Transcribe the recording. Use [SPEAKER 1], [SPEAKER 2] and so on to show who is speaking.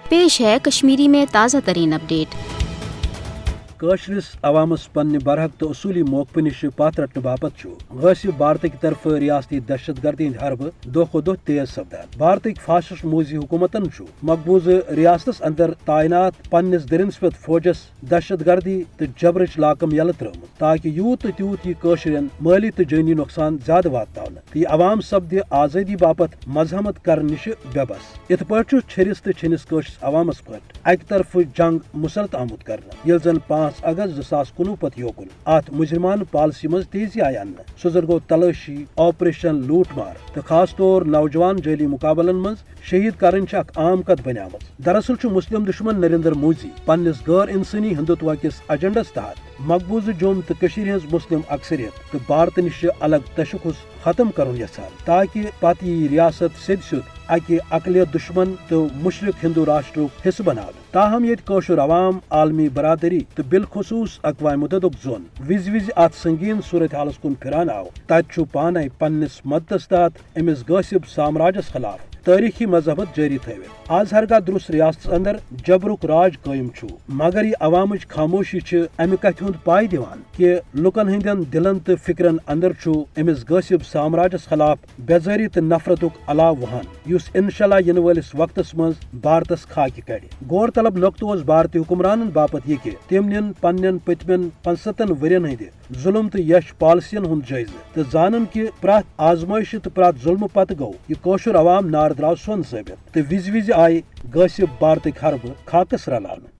[SPEAKER 1] पेश है कश्मीरी में ताज़ा तरीन अपडेट।
[SPEAKER 2] कशरिस अवामस पन्ने बरहक तो असूली मौकफ निश पत रटने बापत गासिब भारत की तरफ रियासती दहशत गर्दी हरब दो खो दो तेज सपदान। भारत फासिस्ट मोजी हुकूमतन मकबूज रियासतस अंदर तैनात पन्निस दरिंस पे फौजस दहशत गर्दी तो जबरच लाकम यल त्रम ताकि यूत तो तूत यह कशरन माली तो जानी नुकसान ज्यादा वात तो यह अवाम सपद आज़ादी बापत मजहमत कर निश बेबस। इत पे छरिस तो छिनिस कशरिस अवामस पे अक तरफ जंग मुसलत आमुद कर जन 5 अगस्त 2019 पत योकुन अत मुजरमान पॉलिसी मज तेजी आय अन्न सजर गो तलाशी ऑपरेशन लूटमार तो खास तौर नौजवान जैली मुकाबलन मज शहीद करन आम कत बनियाम। दरअसल मुस्लिम दुश्मन नरेंद्र मोदी पन्निस गैर इंसानी हिंदुत्व किस एजेंडस तहत मकबूज जोम तो कशीर हज मुस्लिम अक्सरियत तो भारत निश अलग तशखुस खत्म कर यसान ताकि पत यह रियासत सिद अकि अकलियत दुश्मन तो मुशरक हिंदू राष्ट्र हिस्स बनाव। ताहम ये कशर अवाम आलमी बरादरी तो बिलखसूस अक़वाम मुत्तहिदा जोन विज विज अत संगीन सूरत हालस कुन फिरान आव तत पाने पन्निस मददस तहत अमिस गासिब साम्राज्यस खिलाफ तारीखी मजहबत जारी थवित आज हरगा दुरुस्त रियासत अंदर जबरुक राज कायम मगर यह अवाम खामोशी अमि कथ हुंद पाय दिवान कि लुकन हंदन दिलन तो फिक्रन अंदर अमिस गासिब साम्राज्यस खिलाफ बेजारी तो नफरतुक अलाव वहान युस इंशाल्लाह इन वलिस वक्तस मज भारतस खाकि कड़। गौर तलब नुक्तो भारतीय हुक्मरानन बापत यह कि तिम निन पन्न पतमन 65 वरियन हंद जुल्म तो यश पॉलिसियन हुंद जायज तो जानन कि प्रत आजमाइश तो प्रत जुल्म पत गो यह कशर अवाम नार द्राव सोन साबित तो विज विज आय गासिब भारत हरब खाकस रलान।